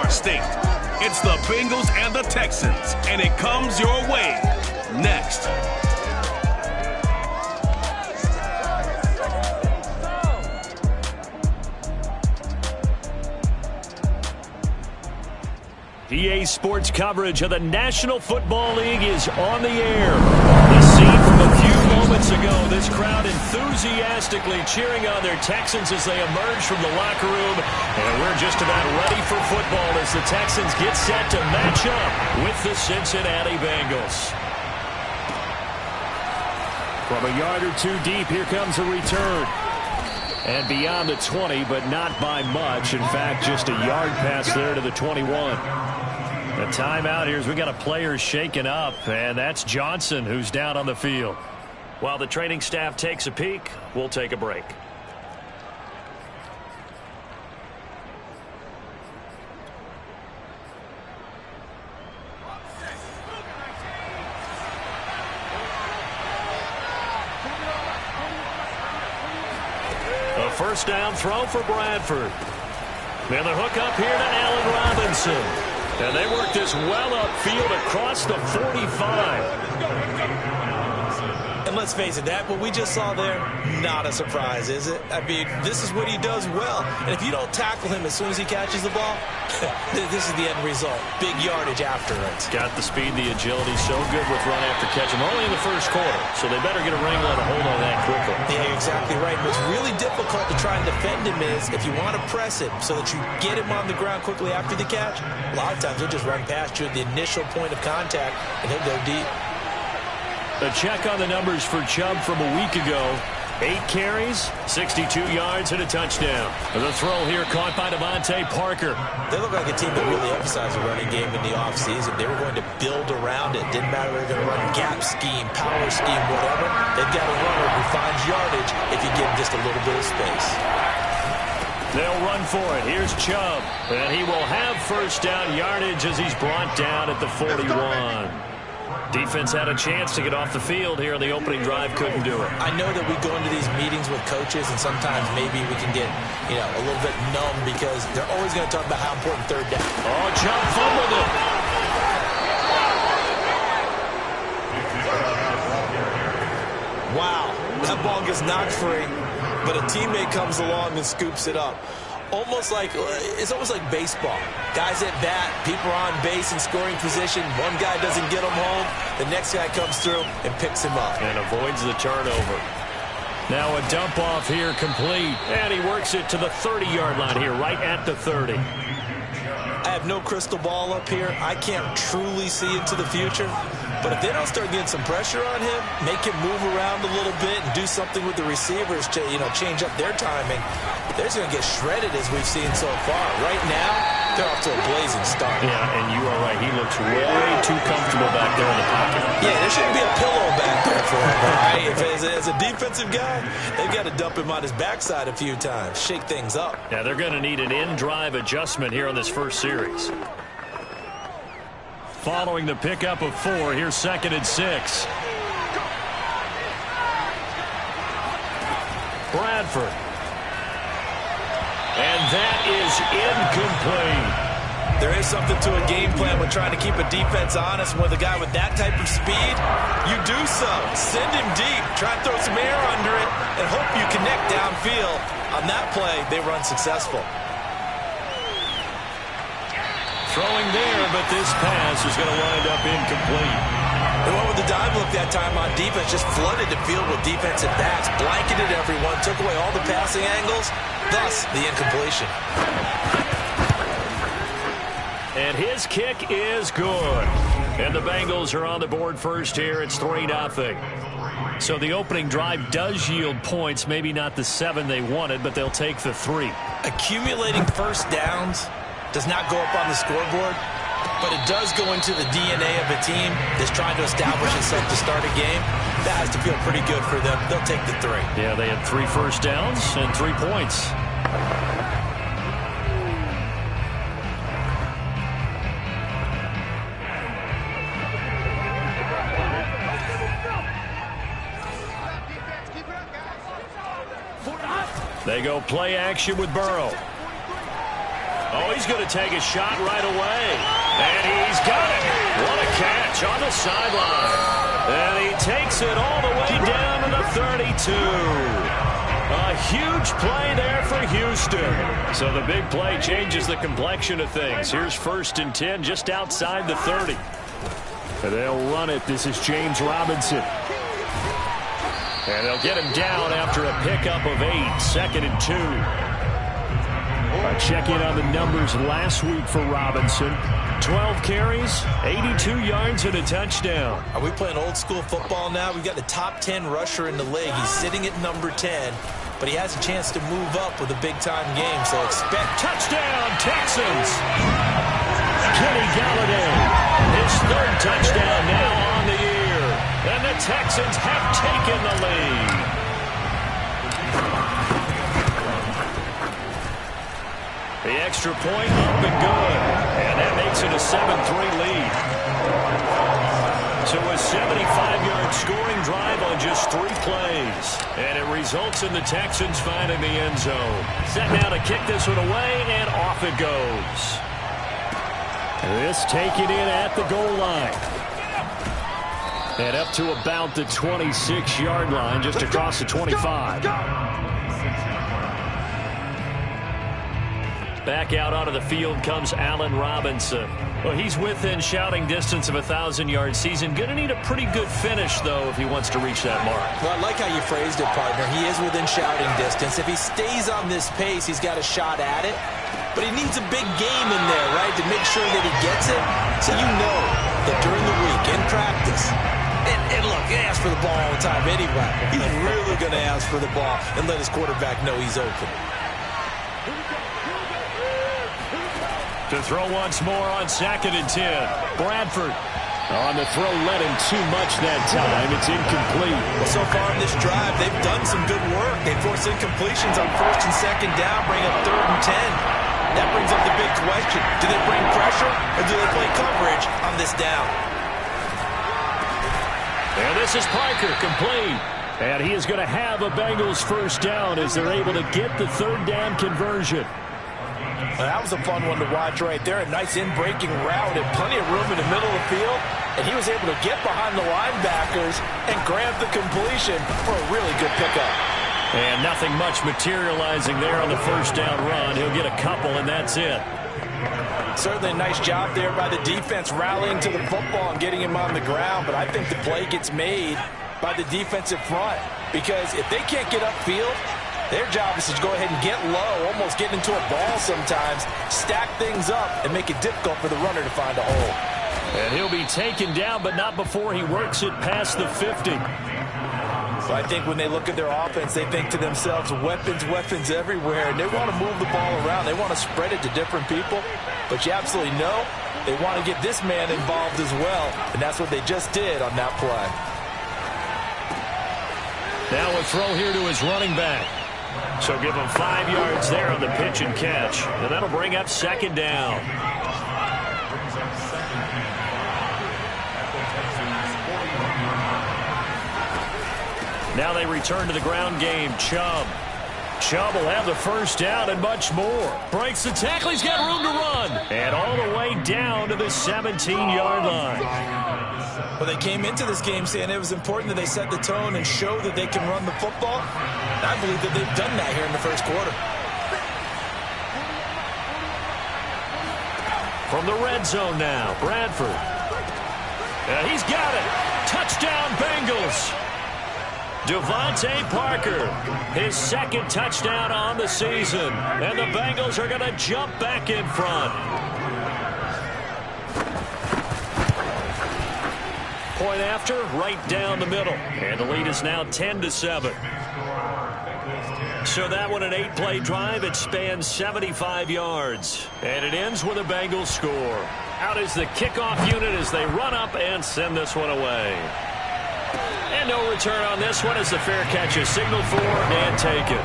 York State. It's the Bengals and the Texans, and it comes your way next. PA Sports coverage of the National Football League is on the air. The scene from a few moments ago, this crowd enthusiastically cheering on their Texans as they emerge from the locker room. And we're just about ready for football as the Texans get set to match up with the Cincinnati Bengals. From a yard or two deep, here comes a return. And beyond the 20, but not by much. In fact, just a yard pass there to the 21. A timeout here as we got a player shaken up, and that's Johnson who's down on the field. While the training staff takes a peek, we'll take a break. A first down throw for Bradford. And the hook up here to Allen Robinson. And they work this well upfield across the 45. And let's face it, that what we just saw there, not a surprise, is it? I mean, this is what he does well. And if you don't tackle him as soon as he catches the ball, this is the end result. Big yardage after it. Got the speed, the agility, so good with run after catch. And only in the first quarter, so they better get a wrangle and a hold on that quickly. Yeah, you're exactly right. What's really difficult to try and defend him is if you want to press him so that you get him on the ground quickly after the catch, a lot of times he'll just run past you at the initial point of contact, and he'll go deep. A check on the numbers for Chubb from a week ago. 8 carries, 62 yards, and a touchdown. The throw here caught by Devontae Parker. They look like a team that really emphasized the running game in the offseason. They were going to build around it. Didn't matter if they were going to run gap scheme, power scheme, whatever. They've got a runner who finds yardage if you give him just a little bit of space. They'll run for it. Here's Chubb. And he will have first down yardage as he's brought down at the 41. Defense had a chance to get off the field here in the opening drive. Couldn't do it. I know that we go into these meetings with coaches, and sometimes maybe we can get, a little bit numb because they're always going to talk about how important third down. Oh, Chubb fumbled it. Wow, that ball gets knocked free, but a teammate comes along and scoops it up. It's almost like baseball. Guys at bat, people are on base in scoring position. One guy doesn't get him home. The next guy comes through and picks him up. And avoids the turnover. Now a dump off here complete. And he works it to the 30-yard line here, right at the 30. I have no crystal ball up here. I can't truly see into the future. But if they don't start getting some pressure on him, make him move around a little bit and do something with the receivers to, change up their timing, they're just going to get shredded as we've seen so far. Right now, they're off to a blazing start. Yeah, and you are right. He looks way too comfortable back there in the pocket. Yeah, there shouldn't be a pillow back there for him, right? As a defensive guy, they've got to dump him on his backside a few times, shake things up. Yeah, they're going to need an in-drive adjustment here on this first series. Following the pickup of 4, here's 2nd and 6. Bradford. And that is incomplete. There is something to a game plan with trying to keep a defense honest. With a guy with that type of speed, you do so. Send him deep. Try to throw some air under it and hope you connect downfield. On that play, they run successful. Throwing there, but this pass is going to wind up incomplete. They went with the dive look that time on defense, just flooded the field with defensive backs, blanketed everyone, took away all the passing angles, thus the incompletion. And his kick is good. And the Bengals are on the board first here. It's 3-0. So the opening drive does yield points, maybe not the 7 they wanted, but they'll take the 3. Accumulating first downs does not go up on the scoreboard, but it does go into the DNA of a team that's trying to establish itself to start a game. That has to feel pretty good for them. They'll take the 3. Yeah, they had 3 first downs and 3 points. They go play action with Burrow. Oh, he's going to take a shot right away. And he's got it. What a catch on the sideline. And he takes it all the way down to the 32. A huge play there for Houston. So the big play changes the complexion of things. Here's 1st and 10 just outside the 30. And they'll run it. This is James Robinson. And they'll get him down after a pickup of 8. 2nd and 2. Check in on the numbers last week for Robinson. 12 carries, 82 yards, and a touchdown. Are we playing old school football now? We've got the top 10 rusher in the league. He's sitting at number 10, but he has a chance to move up with a big-time game, so expect... Touchdown, Texans! Kenny Galladay, his 3rd touchdown now on the year. And the Texans have taken the lead. The extra point up and good. And that makes it a 7-3 lead. So a 75-yard scoring drive on just 3 plays. And it results in the Texans finding the end zone. Set now to kick this one away, and off it goes. This taken in at the goal line. And up to about the 26-yard line, just across the 25. Back out onto the field comes Allen Robinson. Well, he's within shouting distance of a 1,000-yard season. Going to need a pretty good finish, though, if he wants to reach that mark. Well, I like how you phrased it, partner. He is within shouting distance. If he stays on this pace, he's got a shot at it. But he needs a big game in there, right, to make sure that he gets it. So you know that during the week, in practice, and look, he asks for the ball all the time anyway. He's really going to ask for the ball and let his quarterback know he's open. To throw once more on 2nd and 10. Bradford on the throw, led him too much that time. It's incomplete. Well, so far in this drive, they've done some good work. They force incompletions on 1st and 2nd down, bring up 3rd and 10. That brings up the big question. Do they bring pressure or do they play coverage on this down? And this is Parker, complete. And he is going to have a Bengals 1st down as they're able to get the 3rd down conversion. Well, that was a fun one to watch right there. A nice in-breaking route and plenty of room in the middle of the field. And he was able to get behind the linebackers and grab the completion for a really good pickup. And nothing much materializing there on the 1st down run. He'll get a couple, and that's it. Certainly a nice job there by the defense rallying to the football and getting him on the ground. But I think the play gets made by the defensive front. Because if they can't get upfield, their job is to go ahead and get low, almost get into a ball sometimes, stack things up, and make it difficult for the runner to find a hole. And he'll be taken down, but not before he works it past the 50. So I think when they look at their offense, they think to themselves, weapons, weapons everywhere, and they want to move the ball around. They want to spread it to different people, but you absolutely know they want to get this man involved as well, and that's what they just did on that play. Now a throw here to his running back. So give him 5 yards there on the pitch and catch. And that'll bring up 2nd down. Now they return to the ground game. Chubb. Chubb will have the 1st down and much more. Breaks the tackle. He's got room to run. And all the way down to the 17-yard line. Well, they came into this game saying it was important that they set the tone and show that they can run the football. I believe that they've done that here in the 1st quarter. From the red zone now, Bradford. He's got it. Touchdown, Bengals. Devontae Parker, his 2nd touchdown on the season. And the Bengals are going to jump back in front. Point after, right down the middle. And the lead is now 10-7. So that one, an 8-play drive. It spans 75 yards. And it ends with a Bengals score. Out is the kickoff unit as they run up and send this one away. And no return on this one as the fair catch is signaled for and taken.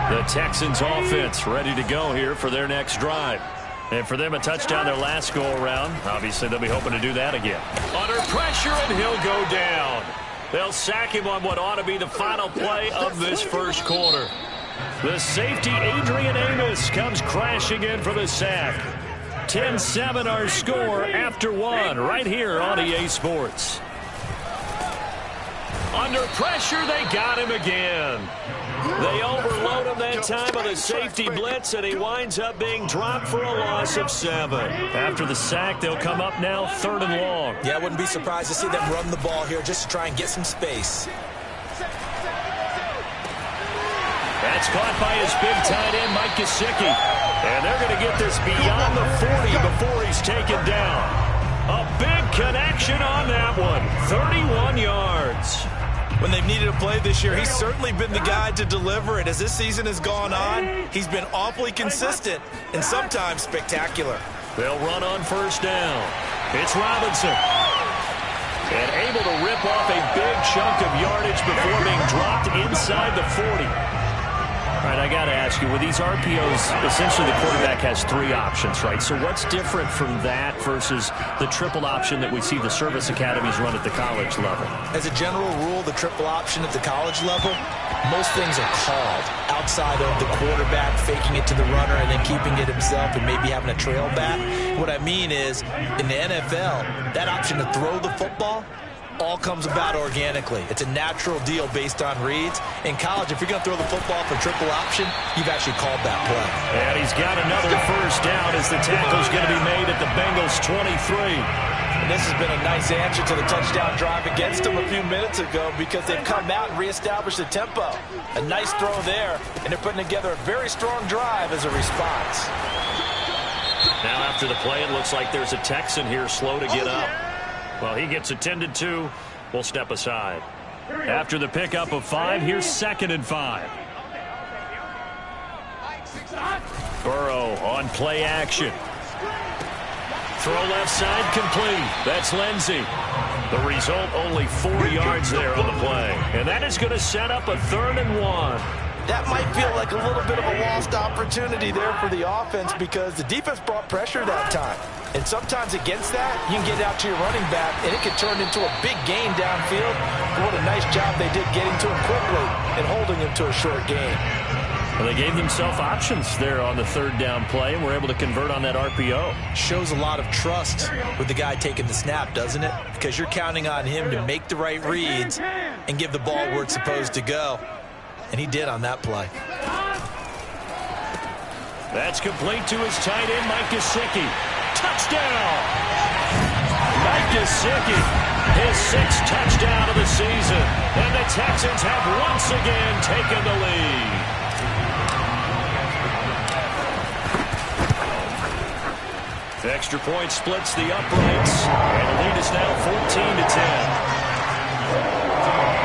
The Texans offense ready to go here for their next drive. And for them, a touchdown their last go-around. Obviously, they'll be hoping to do that again. Under pressure, and he'll go down. They'll sack him on what ought to be the final play of this first quarter. The safety, Adrian Amos, comes crashing in for the sack. 10-7 our score after one right here on EA Sports. Under pressure, they got him again. They overload him that time on the safety blitz, and he winds up being dropped for a loss of 7. After the sack, they'll come up now 3rd and long. Yeah, I wouldn't be surprised to see them run the ball here just to try and get some space. That's caught by his big tight end, Mike Gesicki. And they're going to get this beyond the 40 before he's taken down. A big connection on that one. 31 yards. When they've needed a play this year, he's certainly been the guy to deliver it. As this season has gone on, he's been awfully consistent and sometimes spectacular. They'll run on first down. It's Robinson. And able to rip off a big chunk of yardage before being dropped inside the 40. All right, I got to ask you, with these RPOs, essentially the quarterback has 3 options, right? So what's different from that versus the triple option that we see the service academies run at the college level? As a general rule, the triple option at the college level, most things are called outside of the quarterback faking it to the runner and then keeping it himself and maybe having a trail back. What I mean is, in the NFL, that option to throw the football all comes about organically. It's a natural deal based on reads. In college, if you're going to throw the football for triple option, you've actually called that play. And he's got another first down as the tackle's going to be made at the Bengals 23. And this has been a nice answer to the touchdown drive against them a few minutes ago because they've come out and reestablished the tempo. A nice throw there, and they're putting together a very strong drive as a response. Now after the play, it looks like there's a Texan here slow to get up. Well, he gets attended to. We'll step aside. After the pickup of 5, here's 2nd and 5. Burrow on play action. Throw left side complete. That's Lindsey. The result, only 4 yards there on the play. And that is going to set up a 3rd and 1. That might feel like a little bit of a lost opportunity there for the offense because the defense brought pressure that time. And sometimes against that, you can get out to your running back, and it could turn into a big gain downfield. But what a nice job they did getting to him quickly and holding him to a short gain. Well, they gave themselves options there on the 3rd down play and were able to convert on that RPO. Shows a lot of trust with the guy taking the snap, doesn't it? Because you're counting on him to make the right reads and give the ball where it's supposed to go. And he did on that play. That's complete to his tight end, Mike Gesicki. Touchdown! Mike Gesicki, his 6th touchdown of the season. And the Texans have once again taken the lead. The extra point splits the uprights. And the lead is now 14-10.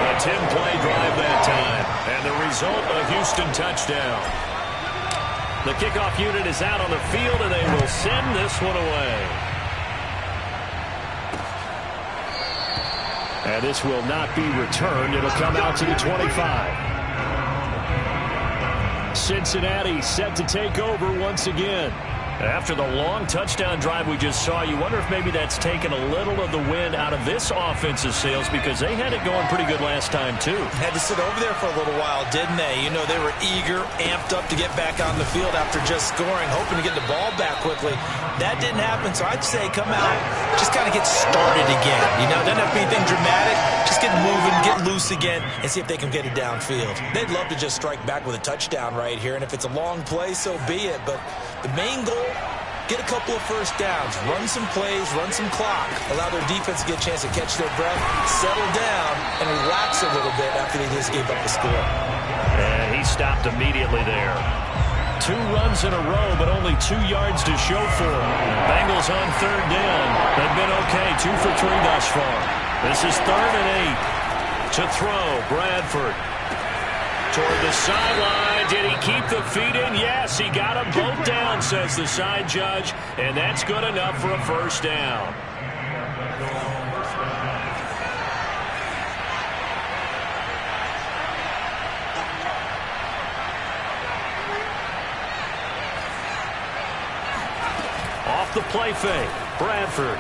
A 10-play drive that time. And the result, a Houston touchdown. The kickoff unit is out on the field, and they will send this one away. And this will not be returned. It'll come out to the 25. Cincinnati set to take over once again. After the long touchdown drive we just saw, you wonder if maybe that's taken a little of the wind out of this offense's sails because they had it going pretty good last time, too. Had to sit over there for a little while, didn't they? You know, they were eager, amped up to get back on the field after just scoring, hoping to get the ball back quickly. That didn't happen, so I'd say come out, just kind of get started again. You know, doesn't have to be anything dramatic. Just get moving, get loose again, and see if they can get it downfield. They'd love to just strike back with a touchdown right here, and if it's a long play, so be it. But the main goal, get a couple of first downs, run some plays, run some clock, allow their defense to get a chance to catch their breath, settle down, and relax a little bit after they just gave up the score. And he stopped immediately there. 2 runs in a row, but only 2 yards to show for him. Bengals on 3rd down. They've been okay, 2 for 3 thus far. This is 3rd and 8. To throw, Bradford. Toward the sideline. Did he keep the feet in? Yes, he got them both down, says the side judge. And that's good enough for a first down. Off the play fake, Bradford.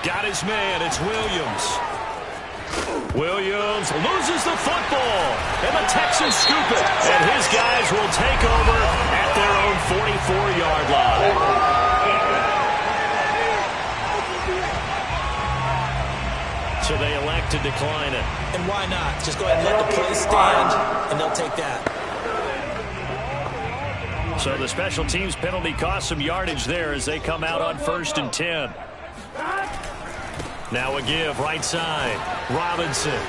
Got his man, it's Williams. Williams loses the football, and the Texans scoop it. And his guys will take over at their own 44-yard line. So they elect to decline it. And why not? Just go ahead and let the play stand, and they'll take that. So the special teams penalty cost some yardage there as they come out on 1st and 10. Now a give, right side. Robinson.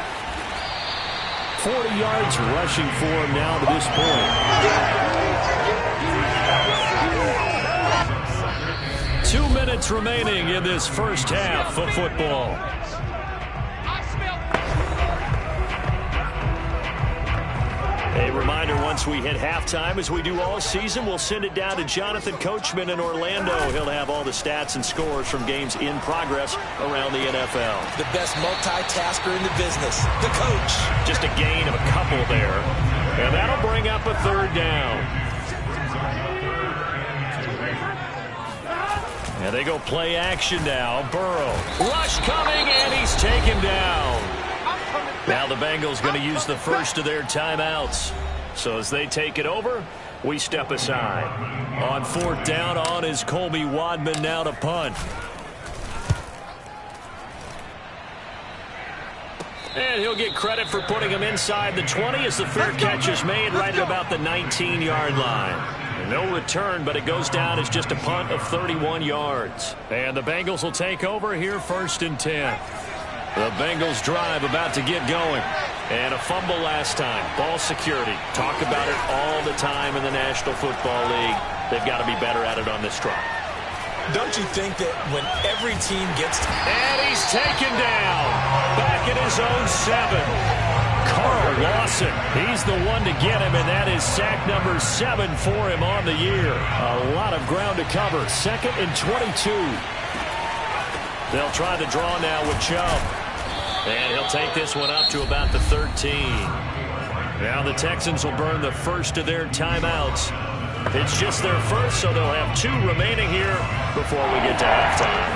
40 yards rushing for him now to this point. 2 minutes remaining in this first half of football. A reminder, once we hit halftime, as we do all season, we'll send it down to Jonathan Coachman in Orlando. He'll have all the stats and scores from games in progress around the NFL. The best multitasker in the business, the coach. Just a gain of a couple there. And that'll bring up a 3rd down. And they go play action now. Burrow. Rush coming, and he's taken down. Now the Bengals going to use the first of their timeouts. So as they take it over, we step aside. On 4th down, on is Colby Wadman now to punt. And he'll get credit for putting him inside the 20 as the fair catch is made right at about the 19-yard line. No return, but it goes down as just a punt of 31 yards. And the Bengals will take over here 1st and 10. The Bengals drive about to get going. And a fumble last time. Ball security. Talk about it all the time in the National Football League. They've got to be better at it on this drive. Don't you think that when every team gets... And he's taken down. Back at his own 7. Carl Lawson. He's the one to get him, and that is sack number 7 for him on the year. A lot of ground to cover. 2nd and 22. They'll try the draw now with Chubb. And he'll take this one up to about the 13. Now the Texans will burn the first of their timeouts. It's just their first, so they'll have 2 remaining here before we get to halftime.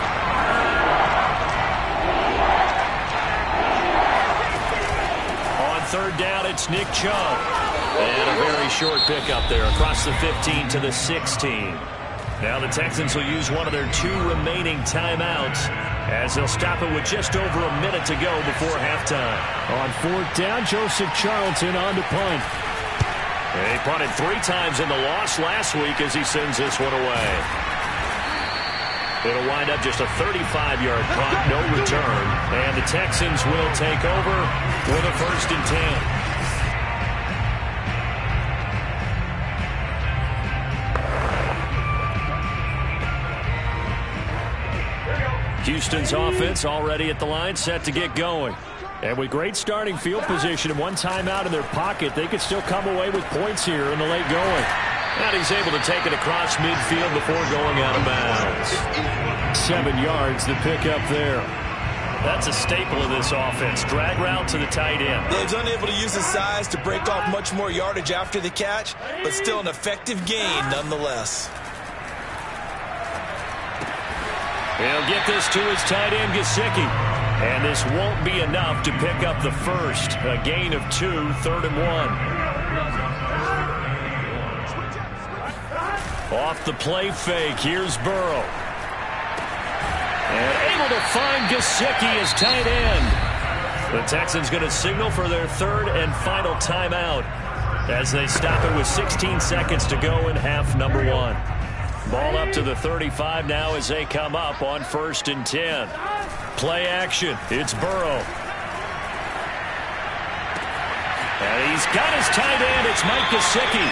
On 3rd down, it's Nick Chubb. And a very short pickup there across the 15 to the 16. Now the Texans will use one of their 2 remaining timeouts as they'll stop it with just over a minute to go before halftime. On 4th down, Joseph Charlton on to punt. And he punted 3 times in the loss last week as he sends this one away. It'll wind up just a 35-yard punt, no return. And the Texans will take over with a 1st and 10. Houston's offense already at the line, set to get going. And with great starting field position and 1 timeout in their pocket, they could still come away with points here in the late going. And he's able to take it across midfield before going out of bounds. 7 yards, the pickup there. That's a staple of this offense. Drag route to the tight end. He's unable to use his size to break off much more yardage after the catch, but still an effective gain nonetheless. He'll get this to his tight end, Gesicki. And this won't be enough to pick up the first. A gain of 2, 3rd and 1. Off the play fake, here's Burrow. And able to find Gesicki as tight end. The Texans going to signal for their 3rd and final timeout as they stop it with 16 seconds to go in half number 1. Ball up to the 35 now as they come up on 1st and 10. Play action. It's Burrow. And he's got his tight end. It's Mike Gesicki.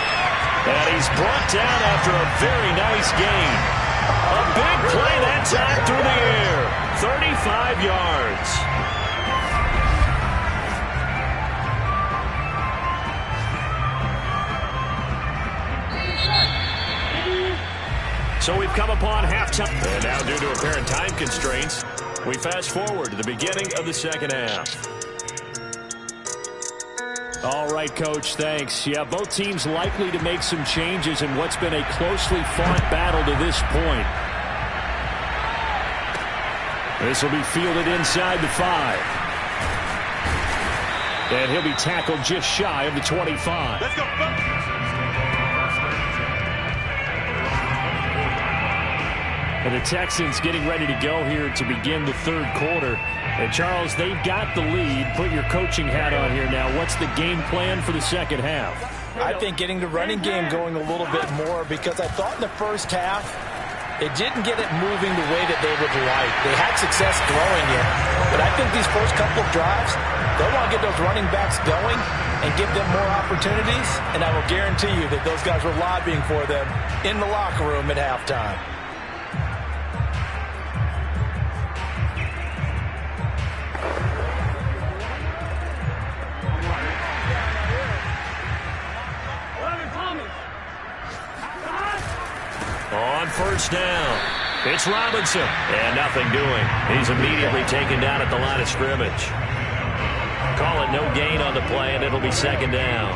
And he's brought down after a very nice gain. A big play that time through the air. 35 yards. So we've come upon halftime. And now due to apparent time constraints, We fast forward to the beginning of the second half. All right, Coach, thanks. Yeah, both teams likely to make some changes in what's been a closely fought battle to this point. This will be fielded inside the 5. And he'll be tackled just shy of the 25. Let's go. And the Texans getting ready to go here to begin the third quarter. And, Charles, they've got the lead. Put your coaching hat on here now. What's the game plan for the second half? I think getting the running game going a little bit more, because I thought in the first half it didn't get it moving the way that they would like. They had success throwing it, but I think these first couple of drives, they want to get those running backs going and give them more opportunities, and I will guarantee you that those guys were lobbying for them in the locker room at halftime. On first down, it's Robinson. And nothing doing. He's immediately taken down at the line of scrimmage. Call it no gain on the play, and it'll be second down.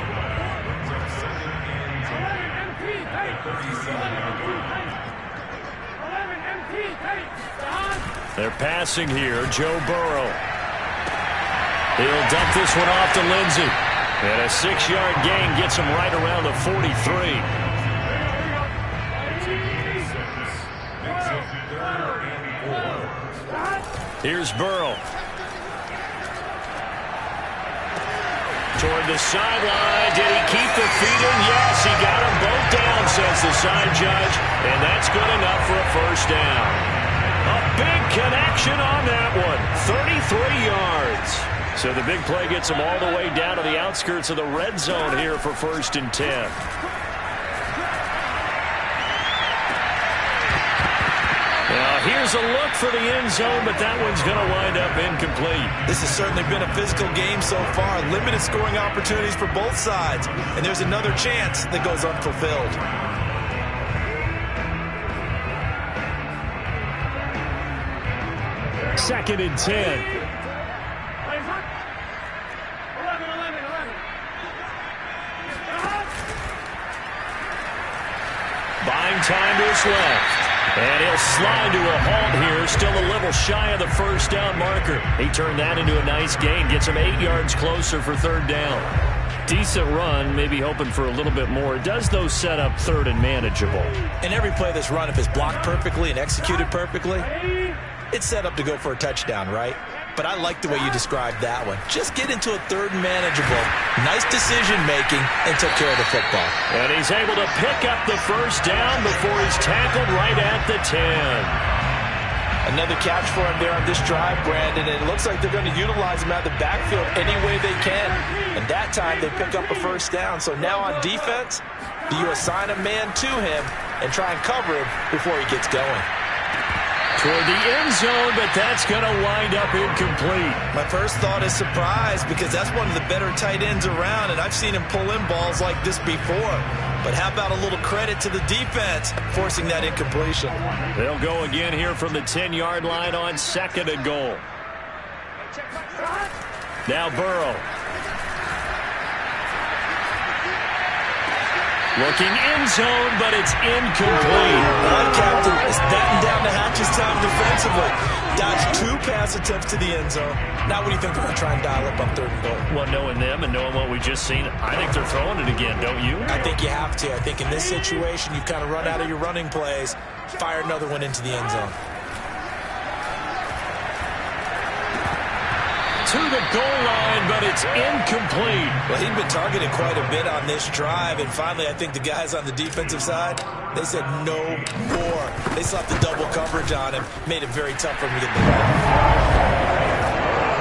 They're passing here. Joe Burrow. He'll dump this one off to Lindsey. And a 6-yard gain gets him right around the 43. Here's Burrow. Toward the sideline. Did he keep the feet in? Yes, he got them both down, says the side judge. And that's good enough for a first down. A big connection on that one. 33 yards. So the big play gets him all the way down to the outskirts of the red zone here for 1st and 10. Here's a look for the end zone, but that one's going to wind up incomplete. This has certainly been a physical game so far. Limited scoring opportunities for both sides. And there's another chance that goes unfulfilled. Second and 10. Buying time to his left. And he'll slide to a halt here, still a little shy of the first down marker. He turned that into a nice gain, gets him 8 yards closer for 3rd down. Decent run, maybe hoping for a little bit more. Does those set up 3rd and manageable? And every play that's run, if it's blocked perfectly and executed perfectly, it's set up to go for a touchdown, right? But I like the way you described that one. Just get into a 3rd and manageable. Nice decision-making and took care of the football. And he's able to pick up the first down before he's tackled right at the 10. Another catch for him there on this drive, Brandon, and it looks like they're going to utilize him out of the backfield any way they can. And that time they pick up a first down. So now on defense, do you assign a man to him and try and cover him before he gets going? Toward the end zone, but that's going to wind up incomplete. My first thought is surprise, because that's one of the better tight ends around, and I've seen him pull in balls like this before. But how about a little credit to the defense forcing that incompletion? They'll go again here from the 10-yard line on 2nd and goal. Now Burrow. Looking end zone, but it's incomplete. All right, Captain, it's batten down the hatches time defensively. Dodged 2 pass attempts to the end zone. Now what do you think they're going to try and dial up on 3rd and goal? Well, knowing them and knowing what we just seen, I think they're throwing it again, don't you? I think you have to. I think in this situation, you've kind of run out of your running plays. Fire another one into the end zone. To the goal line, but it's incomplete. Well, he'd been targeted quite a bit on this drive, and finally I think the guys on the defensive side, they said no more. They slapped the double coverage on him, made it very tough for him to get the ball.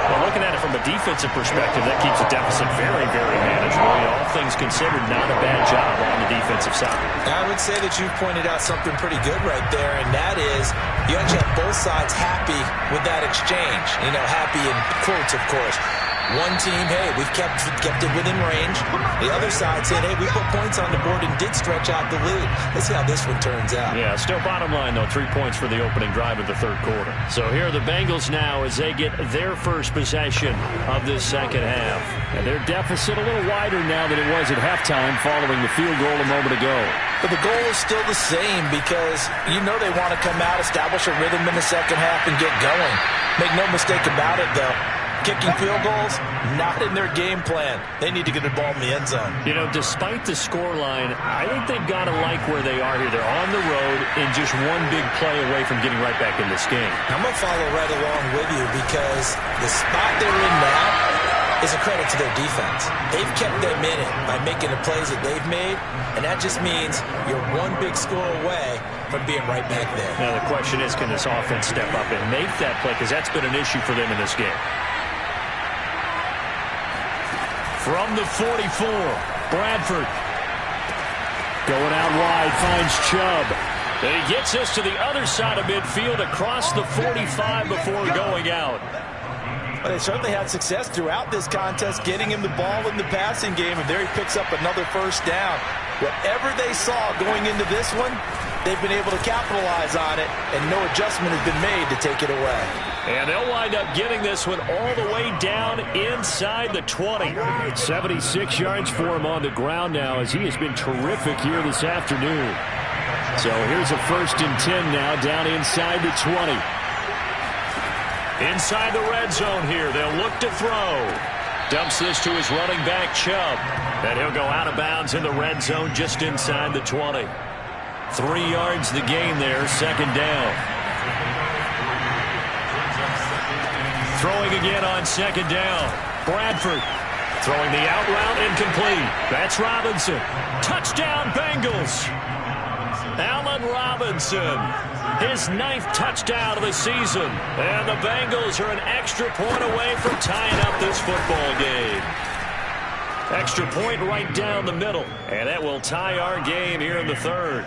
Well, looking at it from a defensive perspective, that keeps the deficit very, very manageable. All things considered, not a bad job on the defensive side. I would say that you've pointed out something pretty good right there, and that is you actually have both sides happy with that exchange. You know, happy in quotes, of course. One team, hey, we've kept it within range. The other side said, hey, we put points on the board and did stretch out the lead. Let's see how this one turns out. Yeah, still bottom line, though, 3 points for the opening drive of the third quarter. So here are the Bengals now as they get their first possession of this second half. And their deficit a little wider now than it was at halftime following the field goal a moment ago. But the goal is still the same because you know they want to come out, establish a rhythm in the second half, and get going. Make no mistake about it, though. Kicking field goals, not in their game plan. They need to get the ball in the end zone. You know, despite the scoreline, I think they've got to like where they are here. They're on the road and just one big play away from getting right back in this game. I'm going to follow right along with you because the spot they're in now is a credit to their defense. They've kept them in it by making the plays that they've made, and that just means you're one big score away from being right back there. Now the question is, can this offense step up and make that play? Because that's been an issue for them in this game. From the 44, Bradford. Going out wide, finds Chubb. And he gets us to the other side of midfield across the 45 before going out. Well, they certainly had success throughout this contest getting him the ball in the passing game, and there he picks up another first down. Whatever they saw going into this one, they've been able to capitalize on it, and no adjustment has been made to take it away. And they'll wind up getting this one all the way down inside the 20. 76 yards for him on the ground now as he has been terrific here this afternoon. So here's a 1st and 10 now down inside the 20. Inside the red zone here, they'll look to throw. Dumps this to his running back, Chubb. And he'll go out of bounds in the red zone just inside the 20. 3 yards the gain there, 2nd down. Throwing again on 2nd down. Bradford throwing the out route incomplete. That's Robinson. Touchdown Bengals. Allen Robinson. His 9th touchdown of the season. And the Bengals are an extra point away from tying up this football game. Extra point right down the middle. And that will tie our game here in the third.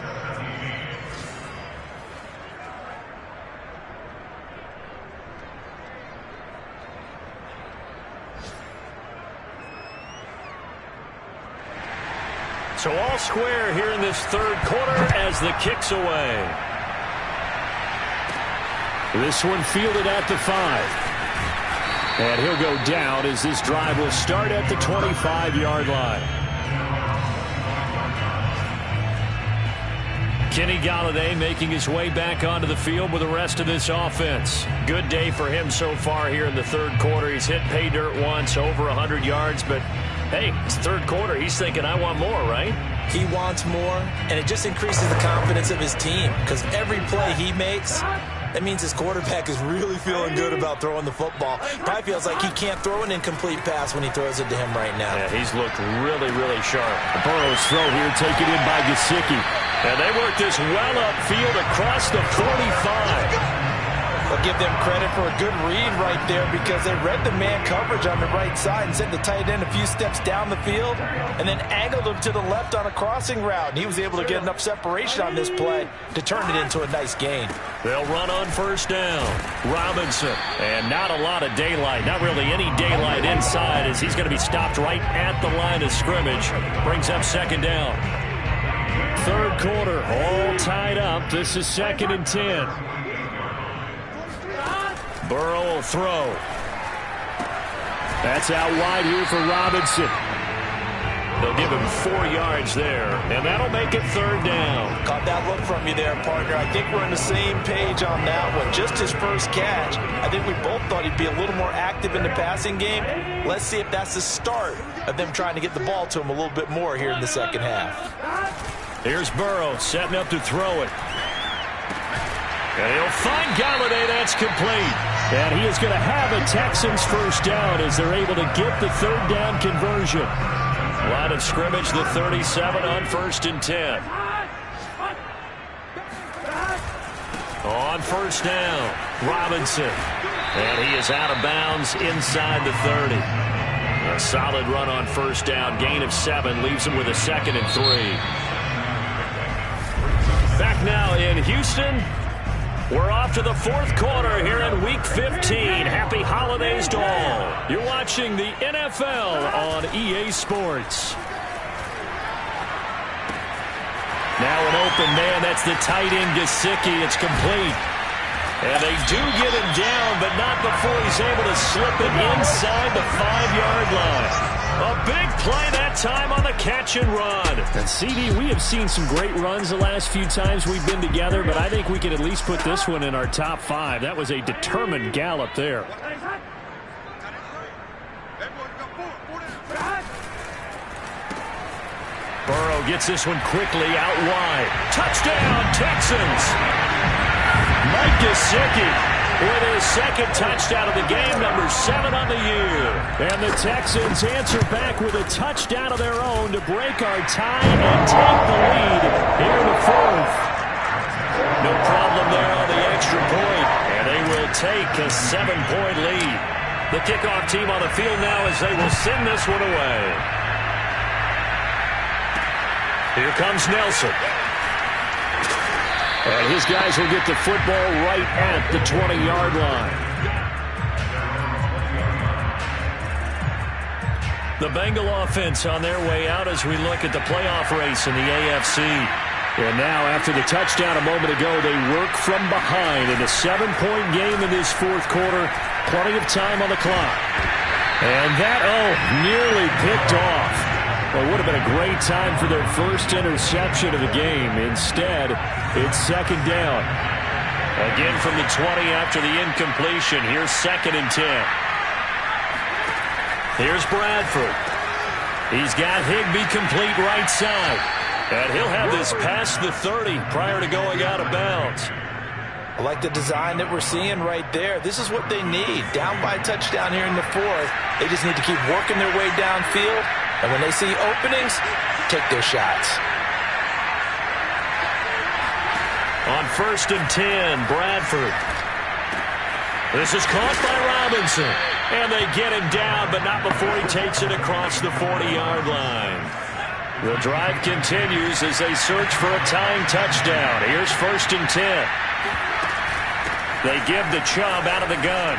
So all square here in this third quarter as the kick's away. This one fielded at the 5. And he'll go down as this drive will start at the 25-yard line. Kenny Golladay making his way back onto the field with the rest of this offense. Good day for him so far here in the third quarter. He's hit pay dirt once, over 100 yards, but hey, it's third quarter. He's thinking, I want more, right? He wants more, and it just increases the confidence of his team because every play he makes, that means his quarterback is really feeling good about throwing the football. Probably feels like he can't throw an incomplete pass when he throws it to him right now. Yeah, he's looked really, really sharp. Burrow's throw here taken in by Gesicki. And they work this well upfield across the 45. I'll give them credit for a good read right there because they read the man coverage on the right side and sent the tight end a few steps down the field and then angled him to the left on a crossing route. And he was able to get enough separation on this play to turn it into a nice gain. They'll run on 1st down. Robinson. And not a lot of daylight. Not really any daylight inside as he's going to be stopped right at the line of scrimmage. Brings up 2nd down. Third quarter, all tied up. This is 2nd and 10. Burrow will throw. That's out wide here for Robinson. They'll give him 4 yards there, and that'll make it 3rd down. Caught that look from you there, partner. I think we're on the same page on that one. Just his first catch. I think we both thought he'd be a little more active in the passing game. Let's see if that's the start of them trying to get the ball to him a little bit more here in the second half. Here's Burrow setting up to throw it. And he'll find Golladay. That's complete. And he is going to have a Texans first down as they're able to get the 3rd down conversion. Line of scrimmage, the 37 on 1st and 10. On 1st down, Robinson. And he is out of bounds inside the 30. A solid run on 1st down. Gain of 7 leaves him with a 2nd and 3. Back now in Houston. We're off to the fourth quarter here in Week 15. Happy holidays to all. You're watching the NFL on EA Sports. Now an open man. That's the tight end, Gesicki. It's complete. And they do get him down, but not before he's able to slip it inside the 5-yard line. A big play that time on the catch and run. And CD, we have seen some great runs the last few times we've been together, but I think we can at least put this one in our top 5. That was a determined gallop there. Burrow gets this one quickly out wide. Touchdown, Texans! Mike Gesicki with his second touchdown of the game, number 7 on the year. And the Texans answer back with a touchdown of their own to break our tie and take the lead here in the fourth. No problem there on the extra point, and they will take a 7-point lead. The kickoff team on the field now as they will send this one away. Here comes Nelson. And his guys will get the football right at the 20-yard line. The Bengal offense on their way out as we look at the playoff race in the AFC. And now, after the touchdown a moment ago, they work from behind in a 7-point game in this fourth quarter. Plenty of time on the clock. And that, nearly picked off. Well, it would have been a great time for their first interception of the game. Instead, it's second down. Again from the 20 after the incompletion. Here's 2nd and 10. Here's Bradford. He's got Higbee complete right side. And he'll have this past the 30 prior to going out of bounds. I like the design that we're seeing right there. This is what they need. Down by a touchdown here in the fourth. They just need to keep working their way downfield. And when they see openings, take their shots. On 1st and 10, Bradford. This is caught by Robinson. And they get him down, but not before he takes it across the 40-yard line. The drive continues as they search for a tying touchdown. Here's 1st and 10. They give the Chubb out of the gun.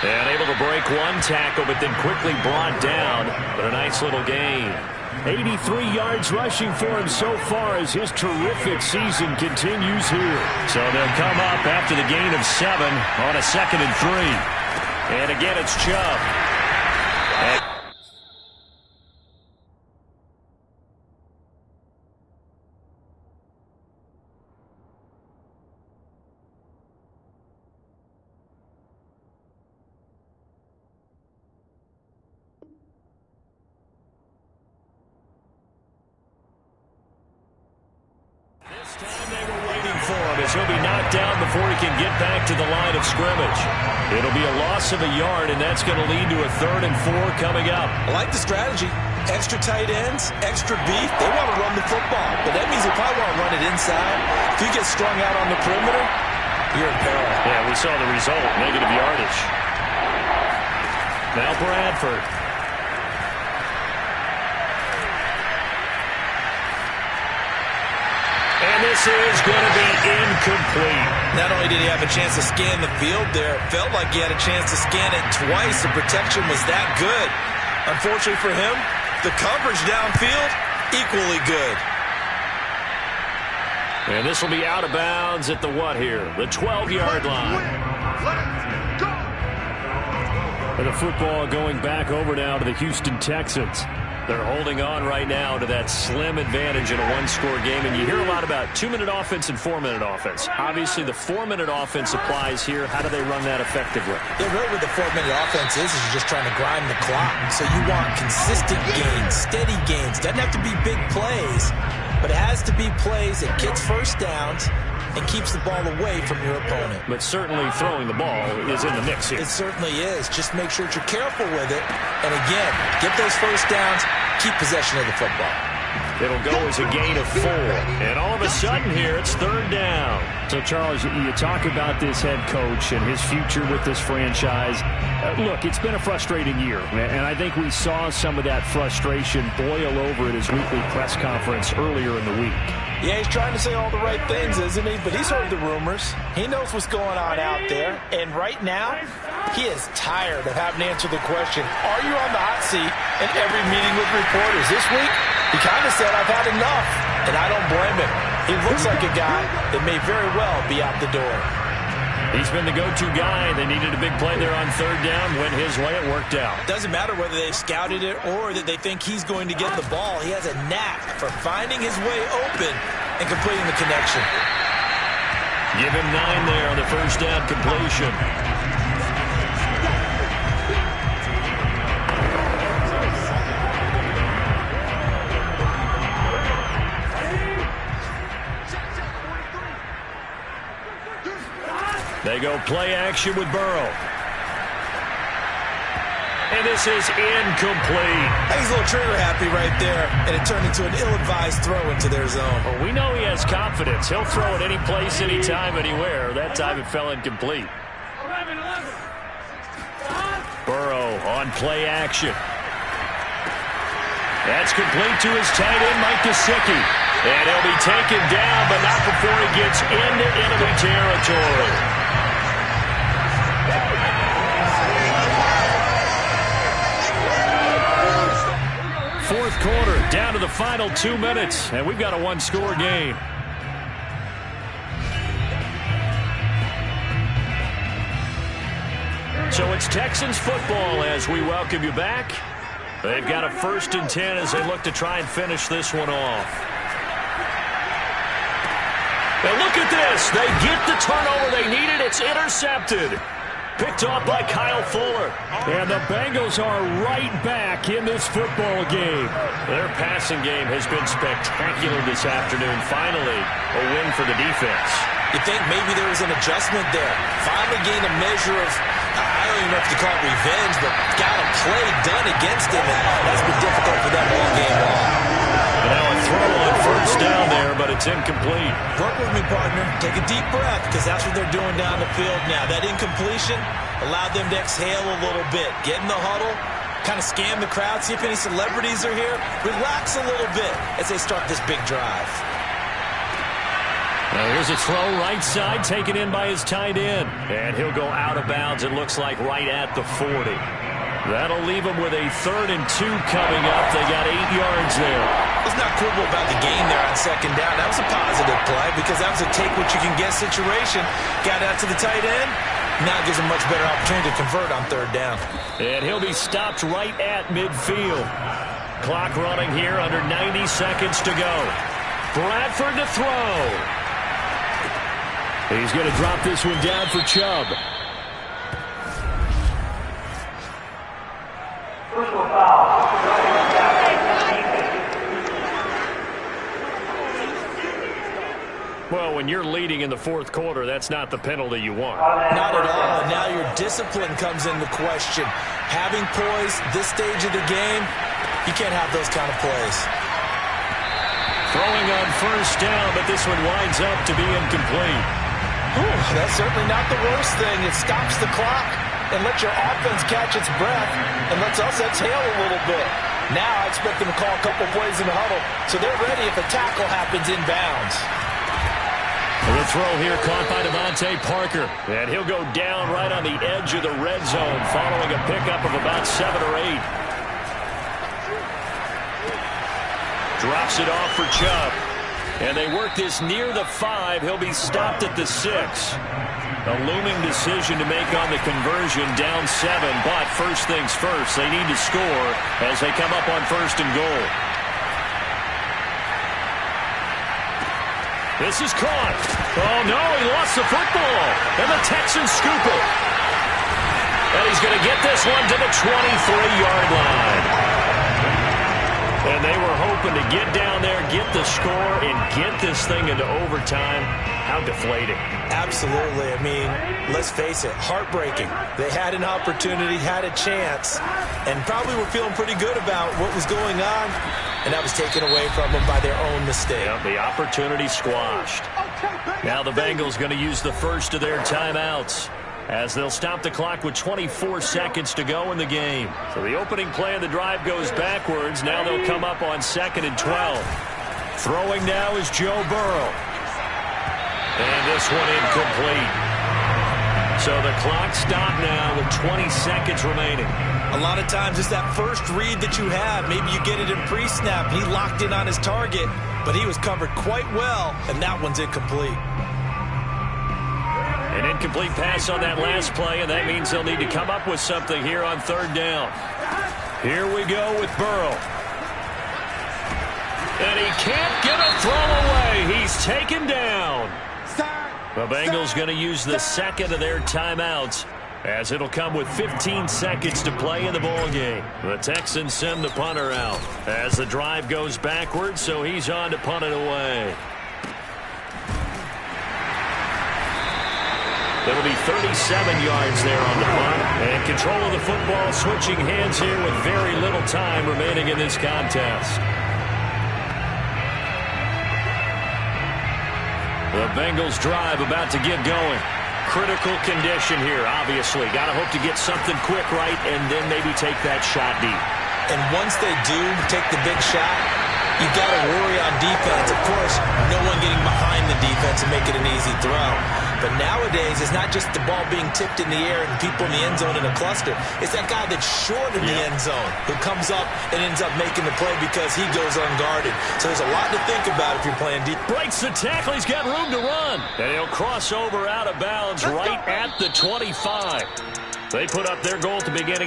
And able to break one tackle, but then quickly brought down. But a nice little gain. 83 yards rushing for him so far as his terrific season continues here. So they'll come up after the gain of 7 on a 2nd and 3. And again, it's Chubb. He'll be knocked down before he can get back to the line of scrimmage. It'll be a loss of a yard, and that's going to lead to a 3rd and 4 coming up. I like the strategy. Extra tight ends, extra beef. They want to run the football, but that means they probably want to run it inside. If you get strung out on the perimeter, you're in peril. Yeah, we saw the result, negative yardage. Now Bradford. And this is going to be incomplete. Not only did he have a chance to scan the field there, it felt like he had a chance to scan it twice. The protection was that good. Unfortunately for him, the coverage downfield, equally good. And this will be out of bounds at the what here? The 12-yard line. And the football going back over now to the Houston Texans. They're holding on right now to that slim advantage in a one-score game. And you hear a lot about 2-minute offense and 4-minute offense. Obviously, the 4-minute offense applies here. How do they run that effectively? Yeah, really what the 4-minute offense is you're just trying to grind the clock. So you want consistent gains, steady gains. Doesn't have to be big plays, but it has to be plays that gets first downs and keeps the ball away from your opponent. But certainly throwing the ball is in the mix here. It certainly is. Just make sure that you're careful with it. And again, get those first downs, keep possession of the football. It'll go as a gain of 4. And all of a sudden here, it's third down. So, Charles, you talk about this head coach and his future with this franchise. Look, it's been a frustrating year, and I think we saw some of that frustration boil over at his weekly press conference earlier in the week. Yeah, he's trying to say all the right things, isn't he? But he's heard the rumors. He knows what's going on out there. And right now, he is tired of having to answer the question, are you on the hot seat in every meeting with reporters? This week, he kind of said, I've had enough. And I don't blame him. He looks like a guy that may very well be out the door. He's been the go-to guy. They needed a big play there on third down. Went his way. It worked out. Doesn't matter whether they've scouted it or that they think he's going to get the ball. He has a knack for finding his way open and completing the connection. Give him 9 there on the first down completion. They go play action with Burrow. And this is incomplete. He's a little trigger happy right there, and it turned into an ill-advised throw into their zone. Well, we know he has confidence. He'll throw it any place, anytime, anywhere. That time it fell incomplete. Burrow on play action. That's complete to his tight end, Mike Gesicki. And he'll be taken down, but not before he gets into enemy territory. Fourth quarter, down to the final 2 minutes, and we've got a one-score game. So it's Texans football as we welcome you back. They've got a 1st and 10 as they look to try and finish this one off. And look at this. They get the turnover they needed. It's intercepted. Picked off by Kyle Fuller. And the Bengals are right back in this football game. Their passing game has been spectacular this afternoon. Finally, a win for the defense. You think maybe there was an adjustment there. Finally gained a measure of, I don't even know if you call it revenge, but got a play done against him, and that's been difficult for them all game long. And now a throw on first down there, but it's incomplete. Work with me, partner. Take a deep breath, because that's what they're doing down the field now. That incompletion allowed them to exhale a little bit. Get in the huddle, kind of scan the crowd, see if any celebrities are here. Relax a little bit as they start this big drive. Now here's a throw right side, taken in by his tight end. And he'll go out of bounds, it looks like, right at the 40. That'll leave him with a 3rd and 2 coming up. They got 8 yards there. Let's not quibble about the gain there on second down. That was a positive play because that was a take-what-you-can-get situation. Got out to the tight end. Now it gives him a much better opportunity to convert on third down. And he'll be stopped right at midfield. Clock running here, under 90 seconds to go. Bradford to throw. He's going to drop this one down for Chubb. Well, when you're leading in the fourth quarter, that's not the penalty you want. Not at all. And now your discipline comes into question. Having poise this stage of the game, you can't have those kind of plays. Throwing on first down, but this one winds up to be incomplete. That's certainly not the worst thing. It stops the clock and lets your offense catch its breath and lets us exhale a little bit. Now I expect them to call a couple plays in the huddle, so they're ready if a tackle happens inbounds. The throw here caught by Devontae Parker, and he'll go down right on the edge of the red zone following a pickup of about 7 or 8. Drops it off for Chubb. And they work this near the 5. He'll be stopped at the 6. A looming decision to make on the conversion, down 7. But first things first, they need to score as they come up on 1st and goal. This is caught. Oh, no, he lost the football. And the Texans scoop it. And he's going to get this one to the 23-yard line. And they were hoping hoping to get down there, get the score, and get this thing into overtime. How deflating. Absolutely. I mean, let's face it, heartbreaking. They had an opportunity, had a chance, and probably were feeling pretty good about what was going on, and that was taken away from them by their own mistake. Yep, the opportunity squashed. Now the Bengals going to use the first of their timeouts, as they'll stop the clock with 24 seconds to go in the game. So the opening play of the drive goes backwards. Now they'll come up on 2nd and 12. Throwing now is Joe Burrow. And this one incomplete. So the clock stopped now with 20 seconds remaining. A lot of times it's that first read that you have. Maybe you get it in pre-snap. He locked in on his target, but he was covered quite well, and that one's incomplete. An incomplete pass on that last play, and that means they'll need to come up with something here on 3rd down. Here we go with Burrow. And he can't get a throw away. He's taken down. The Bengals going to use the second of their timeouts, as it'll come with 15 seconds to play in the ballgame. The Texans send the punter out as the drive goes backwards, so he's on to punt it away. It'll be 37 yards there on the punt. And control of the football switching hands here with very little time remaining in this contest. The Bengals drive about to get going. Critical condition here, obviously. Got to hope to get something quick right and then maybe take that shot deep. And once they do take the big shot, you got to worry on defense. Of course, no one getting behind the defense and make it an easy throw. But nowadays, it's not just the ball being tipped in the air and people in the end zone in a cluster. It's that guy that's short in the end zone who comes up and ends up making the play because he goes unguarded. So there's a lot to think about if you're playing deep. Breaks the tackle. He's got room to run. And he'll cross over out of bounds right at the 25. They put up their goal at the beginning of